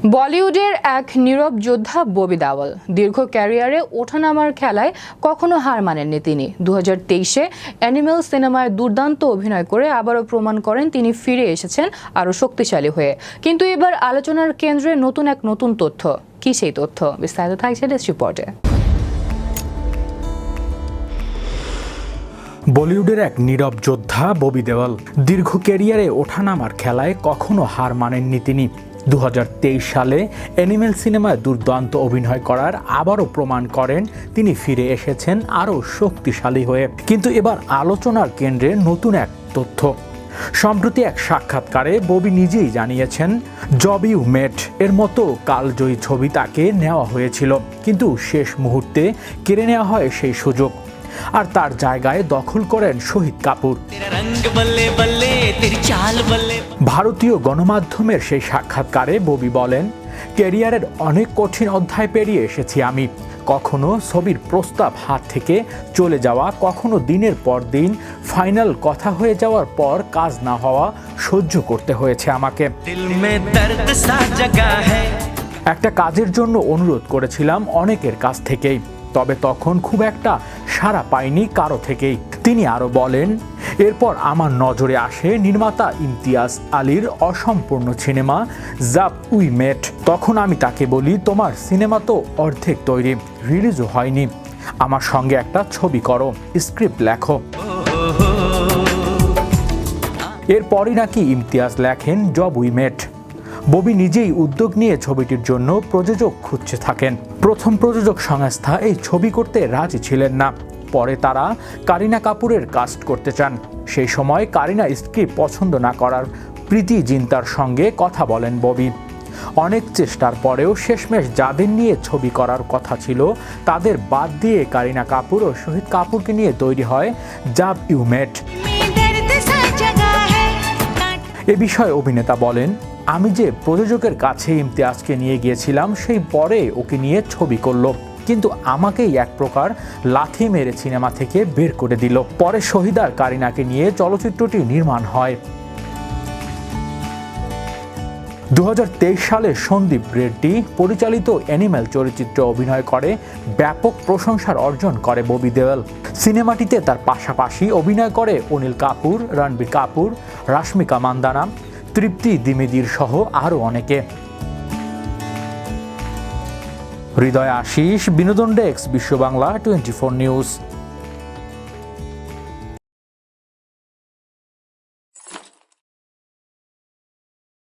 বলিউডের এক নীরব যোদ্ধা ববি দেওল দীর্ঘ ক্যারিয়ারে ওঠানামার খেলায় কখনো হার মানেননি তিনি। 2023-এ অ্যানিমেল সিনেমায় দুর্দান্ত অভিনয় করে আবারও প্রমাণ করেন তিনি ফিরে এসেছেন আরও শক্তিশালী হয়ে। কিন্তু এবার আলোচনার কেন্দ্রে নতুন তথ্য। কি সেই তথ্য? বিস্তারিত থাকছে ডেস্ক রিপোর্টে। বলিউডের এক নীরব যোদ্ধা ববি দেওল দীর্ঘ ক্যারিয়ারে ওঠানামার খেলায় কখনো হার মানেননি তিনি। 2023 সালে অ্যানিমেল সিনেমায় দুর্দান্ত অভিনয় করার আবারও প্রমাণ করেন তিনি ফিরে এসেছেন আরও শক্তিশালী হয়ে। কিন্তু এবার আলোচনার কেন্দ্রে নতুন এক তথ্য। সম্প্রতি এক সাক্ষাৎকারে ববি নিজেই জানিয়েছেন, জব ইউ মেট এর মতো কালজয়ী ছবি তাকে নেওয়া হয়েছিল, কিন্তু শেষ মুহূর্তে কেড়ে নেওয়া হয় সেই সুযোগ। আর তার জায়গায় দখল করেন শহীদ কাপুর। ভারতীয় গণমাধ্যমের সেই সাক্ষাৎকারে ববি বলেন, ক্যারিয়ারের অনেক কঠিন অধ্যায় পেরিয়ে এসেছি আমি। কখনো ছবির প্রস্তাব হাত থেকে চলে যাওয়া, কখনো দিনের পর দিন ফাইনাল কথা হয়ে যাওয়ার পর কাজ না হওয়া সহ্য করতে হয়েছে আমাকে। একটা কাজের জন্য অনুরোধ করেছিলাম অনেকের কাছ থেকেই, তবে তখন খুব একটা সাড়া পাইনি কারো থেকেই। তিনি আরও বলেন, এরপর আমার নজরে আসে নির্মাতা ইমতিয়াজ আলীর অসম্পূর্ণ সিনেমা জব উই মেট। তখন আমি তাকে বলি, তোমার সিনেমা তো অর্ধেক তৈরি, রিলিজও হয়নি, আমার সঙ্গে একটা ছবি করো, স্ক্রিপ্ট লেখো। এরপরই নাকি ইমতিয়াজ লেখেন জব উই মেট। ববি নিজেই উদ্যোগ নিয়ে ছবিটির জন্য প্রযোজক খুঁজতে থাকেন। প্রথম প্রযোজক সংস্থা এই ছবি করতে রাজি ছিলেন না, পরে তারা কারিনা কাপুরের কাস্ট করতে চান। সেই সময় কারিনা স্ক্রিপ্ট পছন্দ না করার প্রীতি জিন্তার সঙ্গে কথা বলেন ববি। অনেক চেষ্টার পরেও শেষমেশ যাদের নিয়ে ছবি করার কথা ছিল তাদের বাদ দিয়ে কারিনা কাপুর ও শহীদ কাপুরকে নিয়ে তৈরি হয় জব ইউ মেট। এ বিষয়ে অভিনেতা বলেন, আমি যে প্রযোজকের কাছে ইমতিয়াজকে নিয়ে গিয়েছিলাম সেই পরে ওকে নিয়ে ছবি করলো, কিন্তু আমাকেই এক প্রকার লাথি মেরে সিনেমা থেকে বের করে দিল। পরে শহীদ আর কারিনাকে নিয়ে চলচ্চিত্রটি নির্মাণ হয়। 2023 সালে সন্দীপ রেড্ডি পরিচালিত অ্যানিমেল চলচ্চিত্রে অভিনয় করে ব্যাপক প্রশংসার অর্জন করে ববি দেওল। সিনেমাটিতে তার পাশাপাশি অভিনয় করে অনিল কাপুর, রণবীর কাপুর, রাশমিকা মান্দানা, তৃপ্তি দ্বিবেদীর সহ আরও অনেকে। হৃদয় আশিস, বিনোদন ডেস্ক, বিশ্ব বাংলা 24 নিউজ।